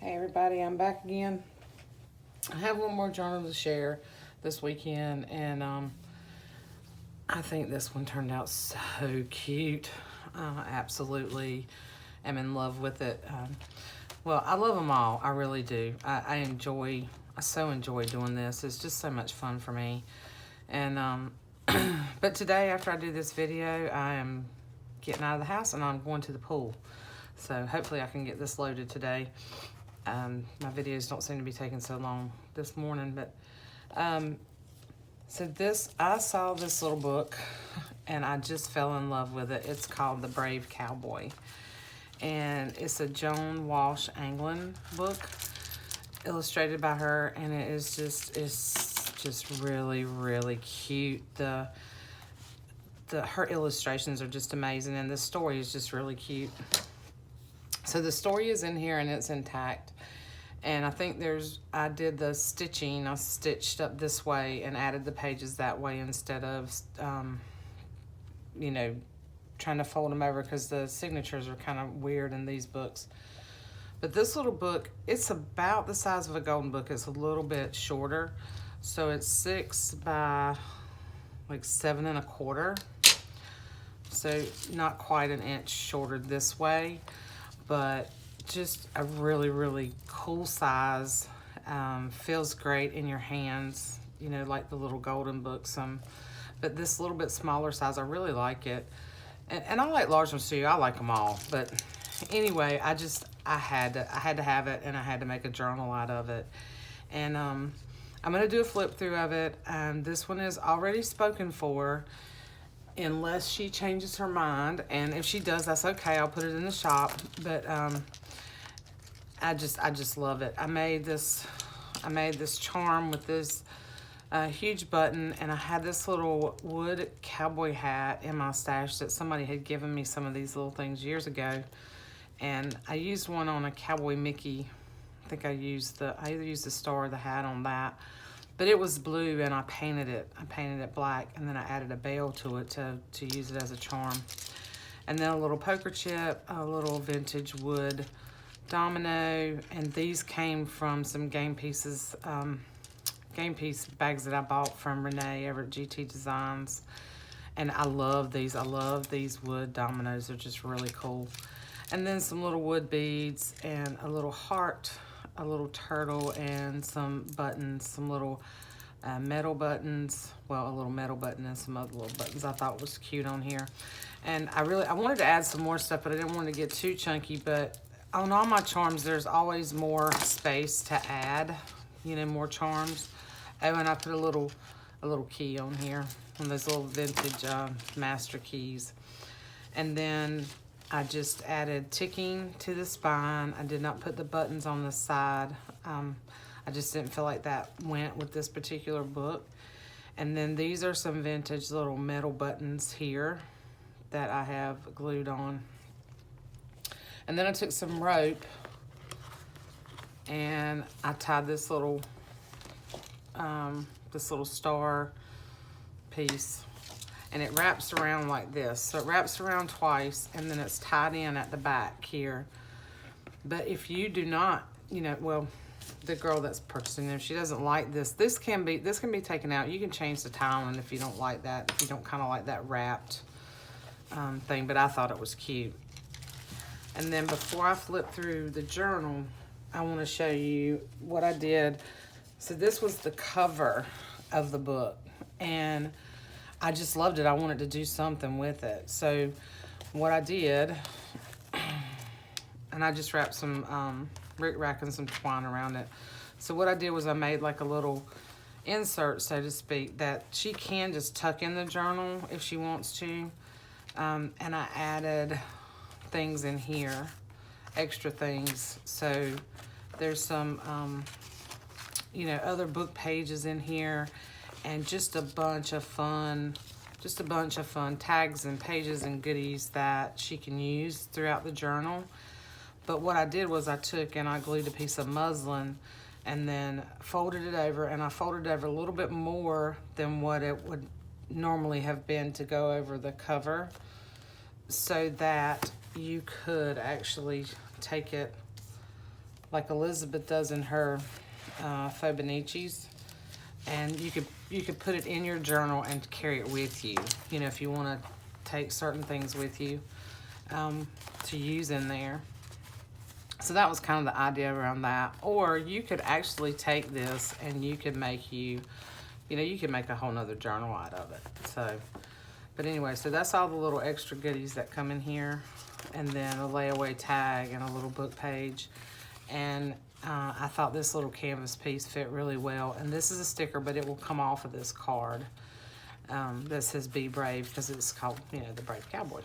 Hey everybody, I'm back again. I have one more journal to share this weekend, and I think this one turned out so cute. Absolutely am in love with it. Well, I love them all. I really do. I so enjoy doing this. It's just so much fun for me. And but today, after I do this video, I am getting out of the house and I'm going to the pool. So hopefully I can get this loaded today. My videos don't seem to be taking so long this morning, but so I saw this little book and I just fell in love with it. It's called The Brave Cowboy, and it's a Joan Walsh Anglin book illustrated by her, and it's just really, really cute. Her illustrations are just amazing, and the story is just really cute. So the story is in here and it's intact. And I think I did the stitching. I stitched up this way and added the pages that way instead of, trying to fold them over, because the signatures are kind of weird in these books. But this little book, it's about the size of a golden book. It's a little bit shorter. So it's 6 by like 7 1/4. So not quite an inch shorter this way, but just a really, really cool size. Feels great in your hands, like the little golden books. But this little bit smaller size, I really like it. And I like large ones too. I like them all. But anyway, I had to have it, and I had to make a journal out of it. And I'm gonna do a flip through of it. This one is already spoken for, unless she changes her mind, and if she does, that's okay. I'll put it in the shop. But I just love it. I made this charm with this huge button, and I had this little wood cowboy hat in my stash that somebody had given me some of these little things years ago, and I used one on a Cowboy Mickey. I think I either used the star or the hat on that. But it was blue, and I painted it black, and then I added a bell to it to use it as a charm. And then a little poker chip, a little vintage wood domino, and these came from some game piece bags that I bought from Renee over at GT Designs. And I love these. I love these wood dominoes. They're just really cool. And then some little wood beads and a little heart, a little turtle, and some buttons, some little metal buttons. Well, a little metal button and some other little buttons I thought was cute on here. And I wanted to add some more stuff, but I didn't want to get too chunky. But on all my charms, there's always more space to add, more charms. Oh, and I put a little key on here, one of those little vintage master keys. And then I just added ticking to the spine. I did not put the buttons on the side. I just didn't feel like that went with this particular book. And then these are some vintage little metal buttons here that I have glued on. And then I took some rope and I tied this little star piece, and it wraps around like this. So it wraps around twice, and then it's tied in at the back here. But if you do not, well, the girl that's purchasing them, she doesn't like this. This can be taken out. You can change the tiling if you don't like that, if you don't kind of like that wrapped thing. But I thought it was cute. And then before I flip through the journal, I want to show you what I did. So this was the cover of the book, and I just loved it. I wanted to do something with it. So what I did, and I just wrapped some rickrack and some twine around it. So what I did was I made like a little insert, so to speak, that she can just tuck in the journal if she wants to. And I added things in here, extra things. So there's some, other book pages in here, and just a bunch of fun tags and pages and goodies that she can use throughout the journal. But what I did was I took and I glued a piece of muslin and then folded it over, and I folded it over a little bit more than what it would normally have been to go over the cover, so that you could actually take it like Elizabeth does in her Fibonacci's. And you could put it in your journal and carry it with you. You know, if you want to take certain things with you to use in there. So that was kind of the idea around that. Or you could actually take this and you could make you know, you could make a whole nother journal out of it. So, but anyway, so that's all the little extra goodies that come in here. And then a layaway tag and a little book page. And I thought this little canvas piece fit really well. And this is a sticker, but it will come off of this card that says Be Brave, because it's called, you know, the Brave Cowboy.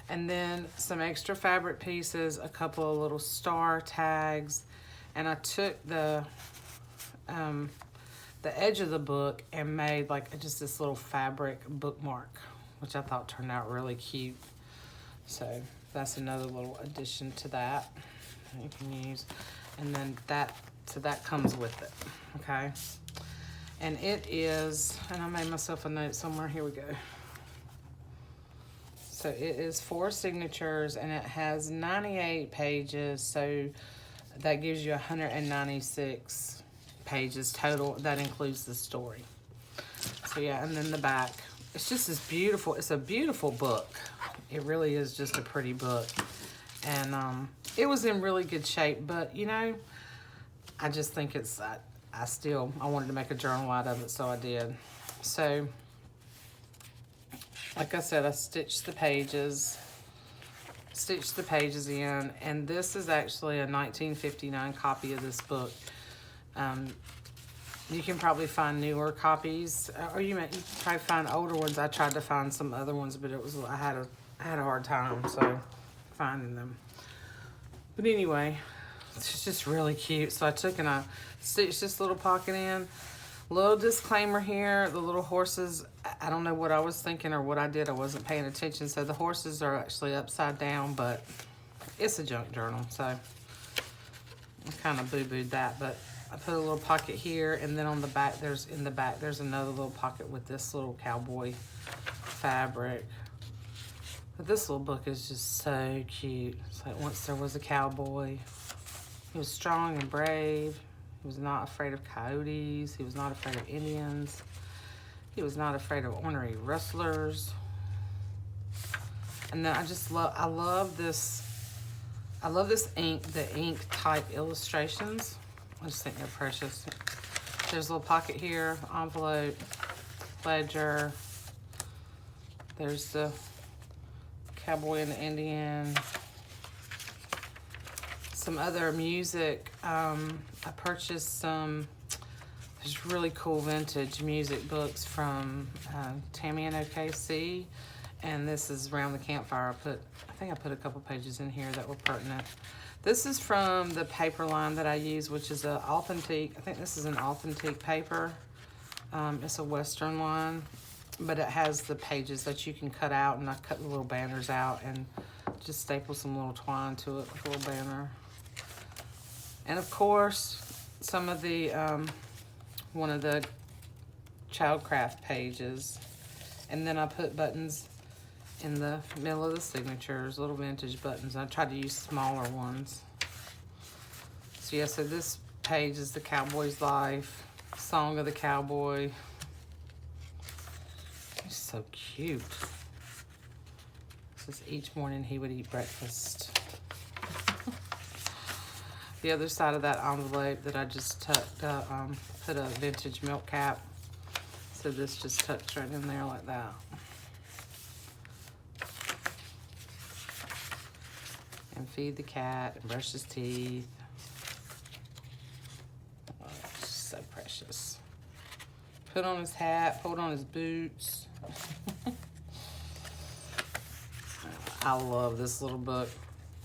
And then some extra fabric pieces, a couple of little star tags. And I took the edge of the book and made like just this little fabric bookmark, which I thought turned out really cute. So that's another little addition to that you can use. And then that comes with it, okay? And it is, and I made myself a note somewhere, here we go. So it is 4 signatures and it has 98 pages, so that gives you 196 pages total. That includes the story. So yeah, and then the back. It's just this beautiful, it's a beautiful book. It really is just a pretty book. And it was in really good shape, but you know, I just think it's, I wanted to make a journal out of it, so I did. So, like I said, I stitched the pages in, and this is actually a 1959 copy of this book. You can probably find newer copies, or you can probably find older ones. I tried to find some other ones, but I had a hard time, so finding them. But anyway, it's just really cute. So I took and I stitched this little pocket in. Little disclaimer here, the little horses, I don't know what I was thinking or what I did. I wasn't paying attention. So the horses are actually upside down, but it's a junk journal. So I kind of boo-booed that, but I put a little pocket here, and then on the back, there's another little pocket with this little cowboy fabric. But this little book is just so cute. It's like once there was a cowboy. He was strong and brave. He was not afraid of coyotes. He was not afraid of Indians. He was not afraid of ornery rustlers. And then I love this ink, the ink type illustrations. I just think they're precious. There's a little pocket here, envelope, ledger. There's the cowboy and the Indian. Some other music. I purchased some, there's really cool vintage music books from Tammy and OKC. And this is Around the Campfire. I think I put a couple pages in here that were pertinent. This is from the paper line that I use, which is an authentic, I think this is an authentic paper. It's a Western line, but it has the pages that you can cut out, and I cut the little banners out and just staple some little twine to it with a little banner. And of course, some of the, one of the Childcraft pages. And then I put buttons in the middle of the signatures, little vintage buttons. I tried to use smaller ones. So yeah, so this page is the cowboy's life, song of the cowboy. He's so cute. This is each morning he would eat breakfast. The other side of that envelope that I just tucked, put a vintage milk cap. So this just tucks right in there like that. And feed the cat and brush his teeth. Oh, it's so precious. Put on his hat, put on his boots. I love this little book.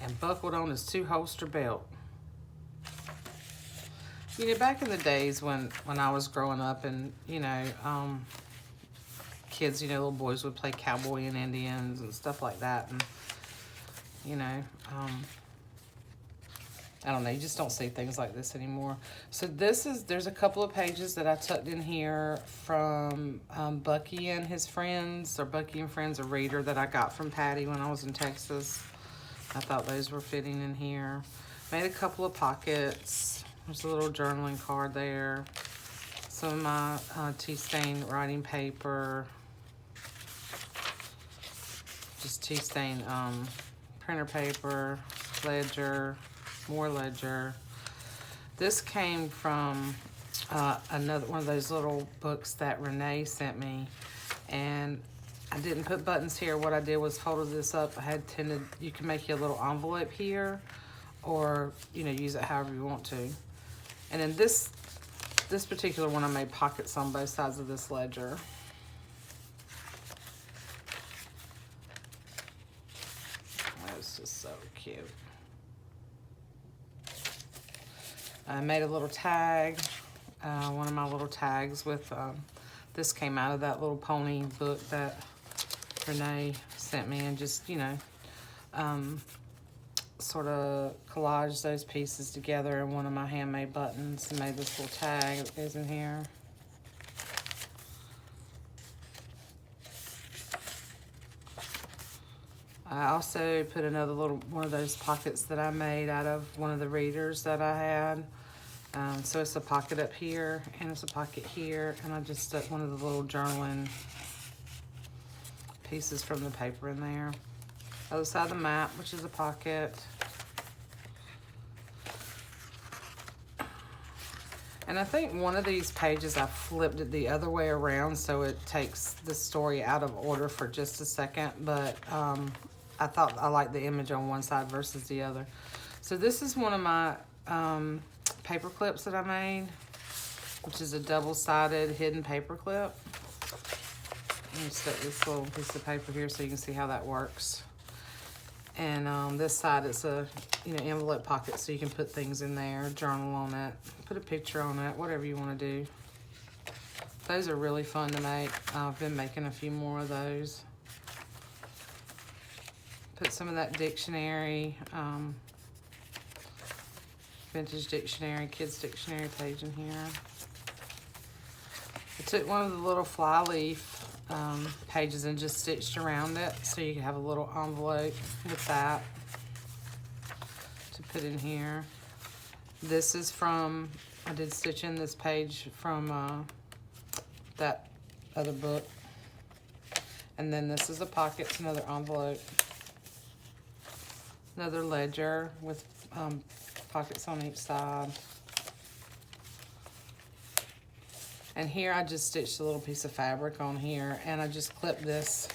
And buckled on his 2-holster belt. You know, back in the days when I was growing up, and, you know, kids, you know, little boys would play cowboy and Indians and stuff like that. And, you know, I don't know, you just don't see things like this anymore. So there's a couple of pages that I tucked in here from Bucky and his friends, or Bucky and Friends, a reader that I got from Patty when I was in Texas. I thought those were fitting in here. Made a couple of pockets. There's a little journaling card there. Some of my tea stain writing paper. Just tea stain printer paper, ledger, more ledger. This came from another one of those little books that Renee sent me, and I didn't put buttons here. What I did was folded this up. I had tended, you can make you a little envelope here, or you know, use it however you want to. And in this particular one, I made pockets on both sides of this ledger. That's just so cute. I made a little tag, one of my little tags with, this came out of that little pony book that Renee sent me, and just, you know, sort of collaged those pieces together in one of my handmade buttons and made this little tag that goes in here. I also put another little one of those pockets that I made out of one of the readers that I had. So it's a pocket up here and it's a pocket here, and I just stuck one of the little journaling pieces from the paper in there. Other side of the map, which is a pocket. And I think one of these pages I flipped it the other way around, so it takes the story out of order for just a second, but I thought I liked the image on one side versus the other. So this is one of my paper clips that I made, which is a double-sided hidden paper clip. Let me stick this little piece of paper here so you can see how that works. And on this side, it's a envelope pocket, so you can put things in there, journal on it, put a picture on it, whatever you want to do. Those are really fun to make. I've been making a few more of those. Put some of that dictionary, vintage dictionary, kids dictionary page in here. I took one of the little fly leaf pages and just stitched around it, so you can have a little envelope with that to put in here. This is from, I did stitch in this page from that other book. And then this is a pocket, it's another envelope. Another ledger with pockets on each side. And here I just stitched a little piece of fabric on here, and I just clipped this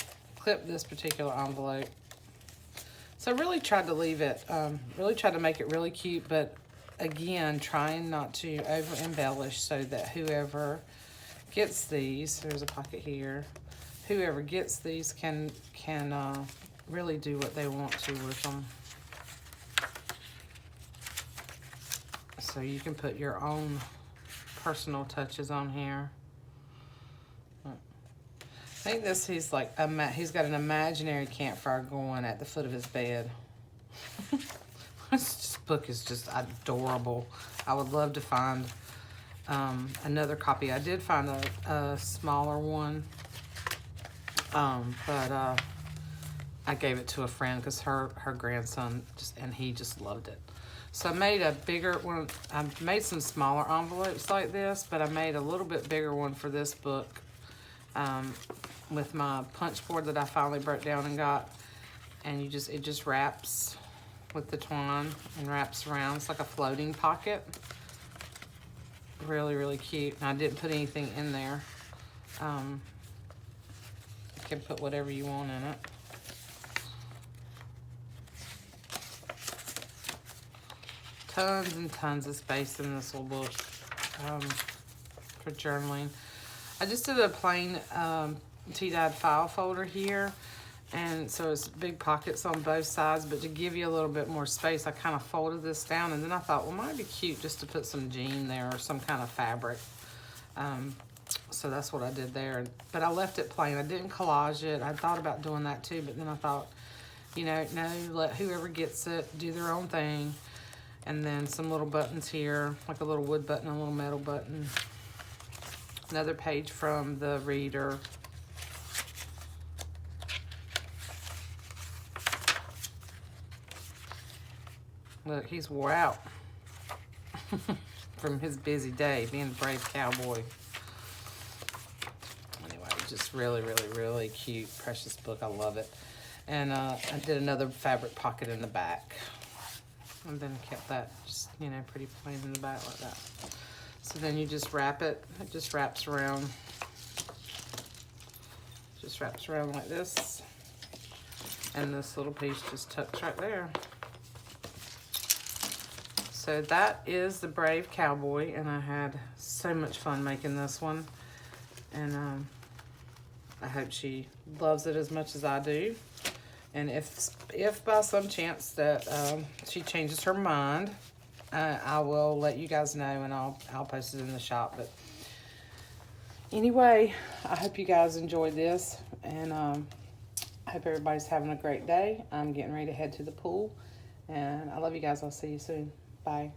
particular envelope. So I really tried to leave it, really tried to make it really cute, but again, trying not to over embellish so that whoever gets these, there's a pocket here, whoever gets these can really do what they want to with them. So you can put your own personal touches on here. I think he's like, he's got an imaginary campfire going at the foot of his bed. This book is just adorable. I would love to find another copy. I did find a smaller one, but I gave it to a friend because her grandson he just loved it. So I made a bigger one. I made some smaller envelopes like this, but I made a little bit bigger one for this book with my punch board that I finally broke down and got. And it just wraps with the twine and wraps around. It's like a floating pocket. Really, really cute. And I didn't put anything in there. You can put whatever you want in it. Tons and tons of space in this little book for journaling. I just did a plain tea-dyed file folder here, and so it's big pockets on both sides, but to give you a little bit more space, I kind of folded this down, and then I thought, well, it might be cute just to put some jean there or some kind of fabric. So that's what I did there, but I left it plain. I didn't collage it. I thought about doing that too, but then I thought, no, let whoever gets it do their own thing. And then some little buttons here, like a little wood button, a little metal button. Another page from the reader. Look, he's wore out from his busy day being a brave cowboy. Anyway, just really, really, really cute, precious book. I love it. And I did another fabric pocket in the back. And then kept that just, you know, pretty plain in the back like that. So then you just wrap it. It just wraps around. Just wraps around like this. And this little piece just tucks right there. So that is the Brave Cowboy, and I had so much fun making this one. And I hope she loves it as much as I do. And if by some chance that she changes her mind, I will let you guys know, and I'll post it in the shop. But anyway, I hope you guys enjoyed this, and I hope everybody's having a great day. I'm getting ready to head to the pool, and I love you guys. I'll see you soon. Bye.